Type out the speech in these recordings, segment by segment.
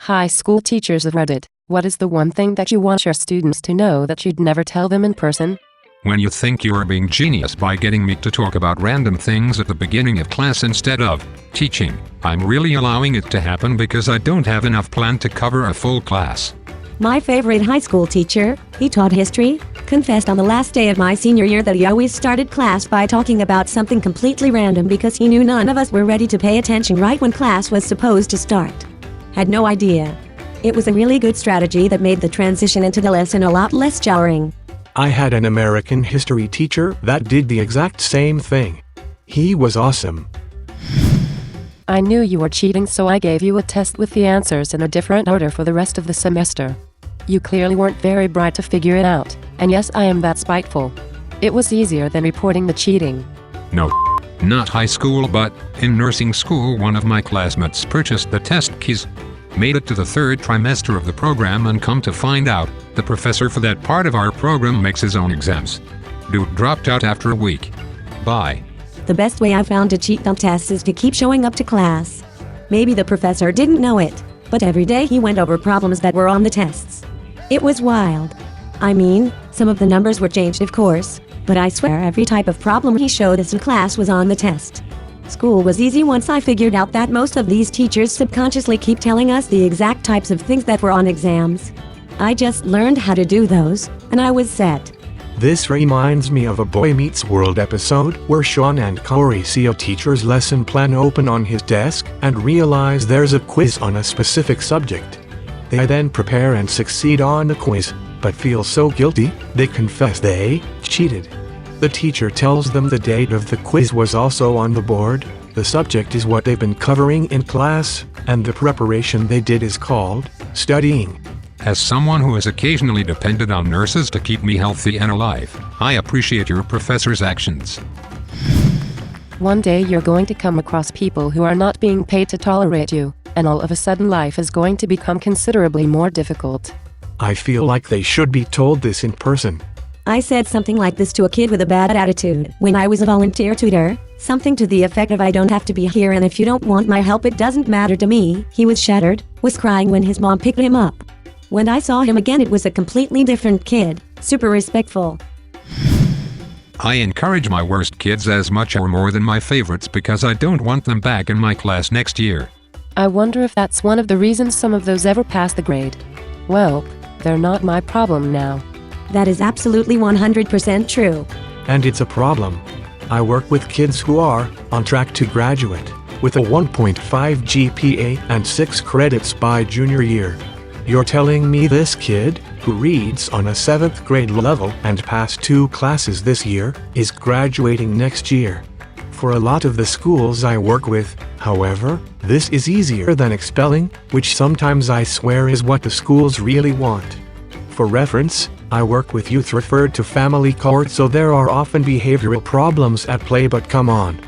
High school teachers of Reddit, what is the one thing that you want your students to know that you'd never tell them in person? When you think you are being genius by getting me to talk about random things at the beginning of class instead of teaching, I'm really allowing it to happen because I don't have enough plan to cover a full class. My favorite high school teacher, he taught history, confessed on the last day of my senior year that he always started class by talking about something completely random because he knew none of us were ready to pay attention right when class was supposed to start. Had no idea. It was a really good strategy that made the transition into the lesson a lot less jarring. I had an American history teacher that did the exact same thing. He was awesome. I knew you were cheating, so I gave you a test with the answers in a different order for the rest of the semester. You clearly weren't very bright to figure it out, and yes, I am that spiteful. It was easier than reporting the cheating. No, not high school, but in nursing school one of my classmates purchased the test keys, made it to the third trimester of the program, and come to find out, the professor for that part of our program makes his own exams. Dude dropped out after a week. Bye. The best way I found to cheat on tests is to keep showing up to class. Maybe the professor didn't know it, but every day he went over problems that were on the tests. It was wild. I mean, some of the numbers were changed of course, but I swear every type of problem he showed us in class was on the test. School was easy once I figured out that most of these teachers subconsciously keep telling us the exact types of things that were on exams. I just learned how to do those, and I was set. This reminds me of a Boy Meets World episode where Sean and Corey see a teacher's lesson plan open on his desk and realize there's a quiz on a specific subject. They then prepare and succeed on the quiz, but feel so guilty, they confess they cheated. The teacher tells them the date of the quiz was also on the board, the subject is what they've been covering in class, and the preparation they did is called studying. As someone who has occasionally depended on nurses to keep me healthy and alive, I appreciate your professor's actions. One day you're going to come across people who are not being paid to tolerate you, and all of a sudden life is going to become considerably more difficult. I feel like they should be told this in person. I said something like this to a kid with a bad attitude when I was a volunteer tutor, something to the effect of, "I don't have to be here, and if you don't want my help it doesn't matter to me." He was shattered, was crying when his mom picked him up. When I saw him again it was a completely different kid, super respectful. I encourage my worst kids as much or more than my favorites because I don't want them back in my class next year. I wonder if that's one of the reasons some of those ever pass the grade. Well, they're not my problem now. That is absolutely 100% true. And it's a problem. I work with kids who are on track to graduate with a 1.5 GPA and 6 credits by junior year. You're telling me this kid, who reads on a 7th grade level and passed 2 classes this year, is graduating next year? For a lot of the schools I work with, however, this is easier than expelling, which sometimes I swear is what the schools really want. For reference, I work with youth referred to family court, so there are often behavioral problems at play, but come on.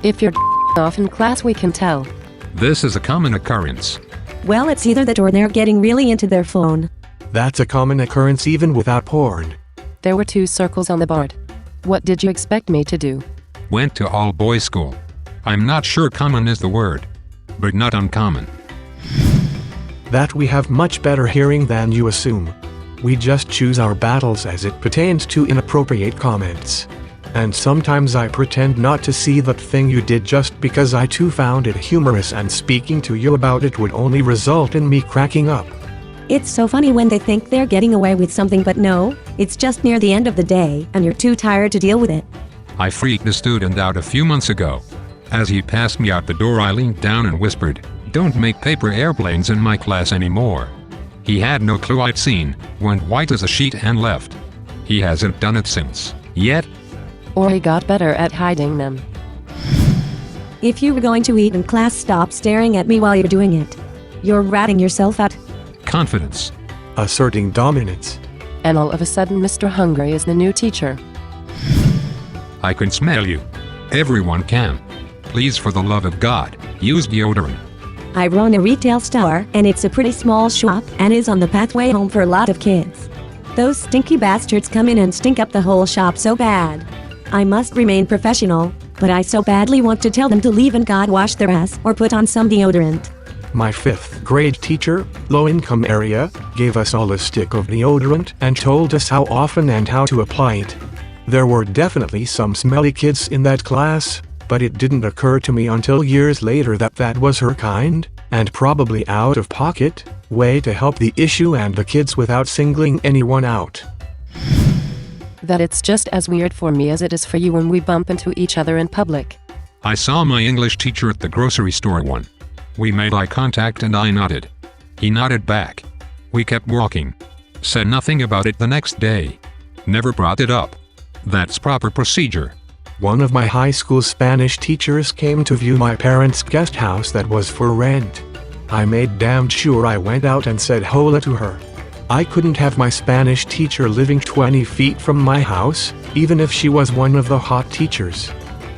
If you're off in class we can tell. This is a common occurrence. Well, it's either that or they're getting really into their phone. That's a common occurrence even without porn. There were 2 circles on the board. What did you expect me to do? Went to all-boys school. I'm not sure common is the word, but not uncommon. That we have much better hearing than you assume. We just choose our battles as it pertains to inappropriate comments. And sometimes I pretend not to see that thing you did just because I too found it humorous, and speaking to you about it would only result in me cracking up. It's so funny when they think they're getting away with something, but no, it's just near the end of the day and you're too tired to deal with it. I freaked a student out a few months ago. As he passed me out the door I leaned down and whispered, "Don't make paper airplanes in my class anymore." He had no clue I'd seen, went white as a sheet and left. He hasn't done it since, yet. Or he got better at hiding them. If you were going to eat in class, stop staring at me while you're doing it. You're ratting yourself out. Confidence. Asserting dominance. And all of a sudden Mr. Hungry is the new teacher. I can smell you. Everyone can. Please, for the love of God, use deodorant. I run a retail store, and it's a pretty small shop and is on the pathway home for a lot of kids. Those stinky bastards come in and stink up the whole shop so bad. I must remain professional, but I so badly want to tell them to leave and God wash their ass or put on some deodorant. My 5th grade teacher, low-income area, gave us all a stick of deodorant and told us how often and how to apply it. There were definitely some smelly kids in that class, but it didn't occur to me until years later that that was her kind, and probably out of pocket, way to help the issue and the kids without singling anyone out. That it's just as weird for me as it is for you when we bump into each other in public. I saw my English teacher at the grocery store one. We made eye contact and I nodded. He nodded back. We kept walking. Said nothing about it the next day. Never brought it up. That's proper procedure. One of my high school Spanish teachers came to view my parents' guest house that was for rent. I made damn sure I went out and said hola to her. I couldn't have my Spanish teacher living 20 feet from my house, even if she was one of the hot teachers.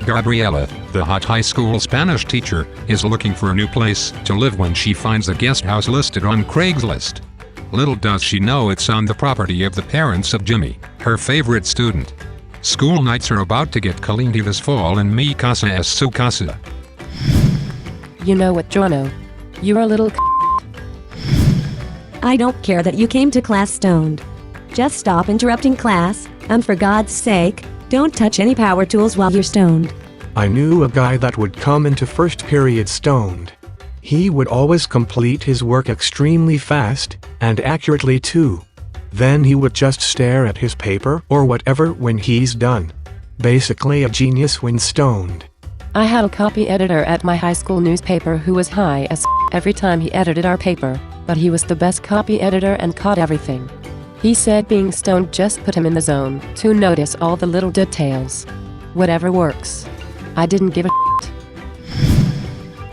Gabriela, the hot high school Spanish teacher, is looking for a new place to live when she finds a guest house listed on Craigslist. Little does she know it's on the property of the parents of Jimmy, her favorite student. School nights are about to get caliente this fall and mi casa es su casa. You know what, Jono? You're a little I don't care that you came to class stoned. Just stop interrupting class, and for God's sake, don't touch any power tools while you're stoned. I knew a guy that would come into first period stoned. He would always complete his work extremely fast, and accurately too. Then he would just stare at his paper or whatever when he's done. Basically a genius when stoned. I had a copy editor at my high school newspaper who was high as every time he edited our paper, but he was the best copy editor and caught everything. He said being stoned just put him in the zone to notice all the little details. Whatever works. I didn't give a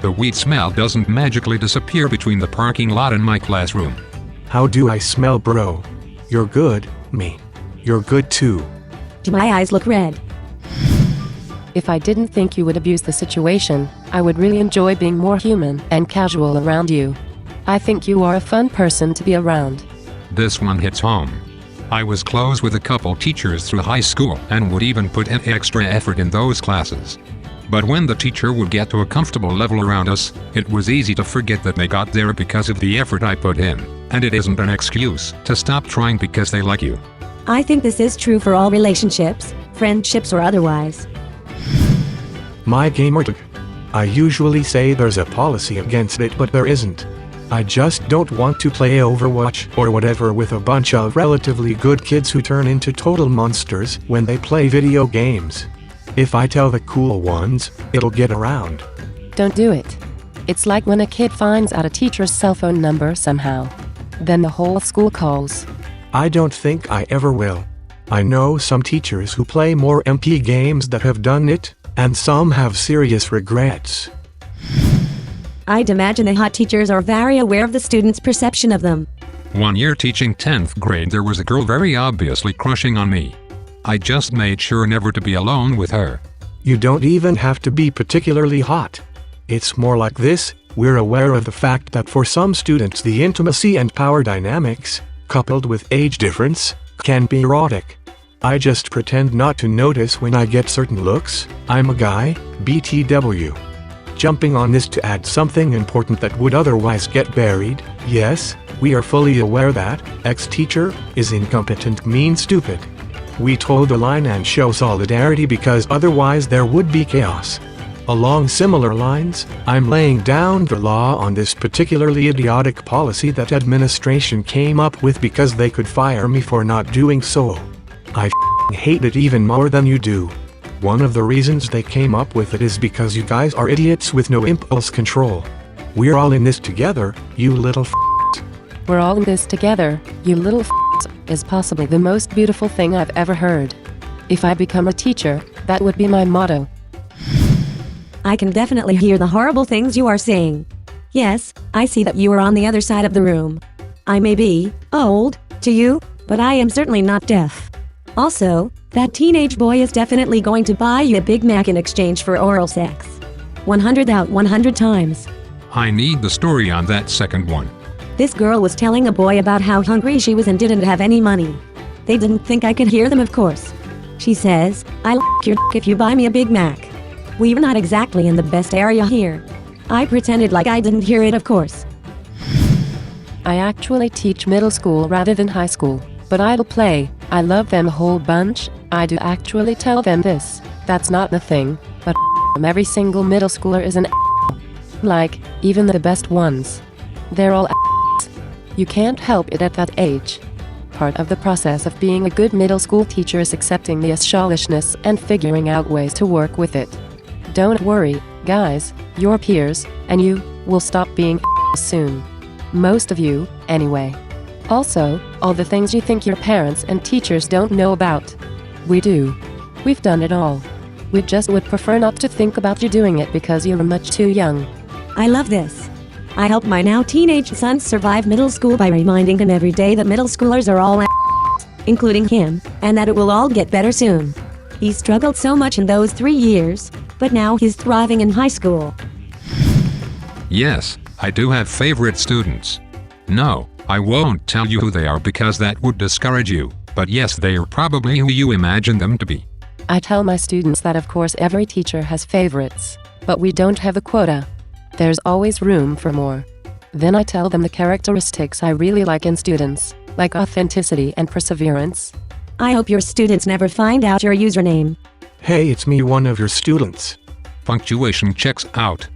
The weed smell doesn't magically disappear between the parking lot and my classroom. How do I smell, bro? You're good, me. You're good too. Do my eyes look red? If I didn't think you would abuse the situation, I would really enjoy being more human and casual around you. I think you are a fun person to be around. This one hits home. I was close with a couple teachers through high school and would even put in extra effort in those classes. But when the teacher would get to a comfortable level around us, it was easy to forget that they got there because of the effort I put in, and it isn't an excuse to stop trying because they like you. I think this is true for all relationships, friendships or otherwise. My gamer tag. I usually say there's a policy against it, but there isn't. I just don't want to play Overwatch or whatever with a bunch of relatively good kids who turn into total monsters when they play video games. If I tell the cool ones, it'll get around. Don't do it. It's like when a kid finds out a teacher's cell phone number somehow. Then the whole school calls. I don't think I ever will. I know some teachers who play more MP games that have done it, and some have serious regrets. I'd imagine the hot teachers are very aware of the students' perception of them. One year teaching 10th grade, there was a girl very obviously crushing on me. I just made sure never to be alone with her. You don't even have to be particularly hot. It's more like this: we're aware of the fact that for some students the intimacy and power dynamics, coupled with age difference, can be erotic. I just pretend not to notice when I get certain looks. I'm a guy, BTW. Jumping on this to add something important that would otherwise get buried, yes, we are fully aware that ex-teacher is incompetent means stupid. We toe the line and show solidarity because otherwise there would be chaos. Along similar lines, I'm laying down the law on this particularly idiotic policy that administration came up with because they could fire me for not doing so. I hate it even more than you do. One of the reasons they came up with it is because you guys are idiots with no impulse control. We're all in this together, you little We're all in this together, you little is possibly the most beautiful thing I've ever heard. If I become a teacher, that would be my motto. I can definitely hear the horrible things you are saying. Yes, I see that you are on the other side of the room. I may be old to you, but I am certainly not deaf. Also, that teenage boy is definitely going to buy you a Big Mac in exchange for oral sex. 100 out 100 times. I need the story on that second one. This girl was telling a boy about how hungry she was and didn't have any money. They didn't think I could hear them, of course. She says, "I'll your if you buy me a Big Mac." We're not exactly in the best area here. I pretended like I didn't hear it, of course. I actually teach middle school rather than high school, but I'll play. I love them a whole bunch. I do actually tell them this. That's not the thing, but every single middle schooler is an like, even the best ones. They're all You can't help it at that age. Part of the process of being a good middle school teacher is accepting the shallishness and figuring out ways to work with it. Don't worry, guys, your peers, and you, will stop being soon. Most of you, anyway. Also, all the things you think your parents and teachers don't know about. We do. We've done it all. We just would prefer not to think about you doing it because you're much too young. I love this. I help my now teenage son survive middle school by reminding him every day that middle schoolers are all including him, and that it will all get better soon. He struggled so much in those 3 years, but now he's thriving in high school. Yes, I do have favorite students. No, I won't tell you who they are because that would discourage you, but yes, they are probably who you imagine them to be. I tell my students that of course every teacher has favorites, but we don't have a quota. There's always room for more. Then I tell them the characteristics I really like in students, like authenticity and perseverance. I hope your students never find out your username. Hey, it's me, one of your students. Punctuation checks out.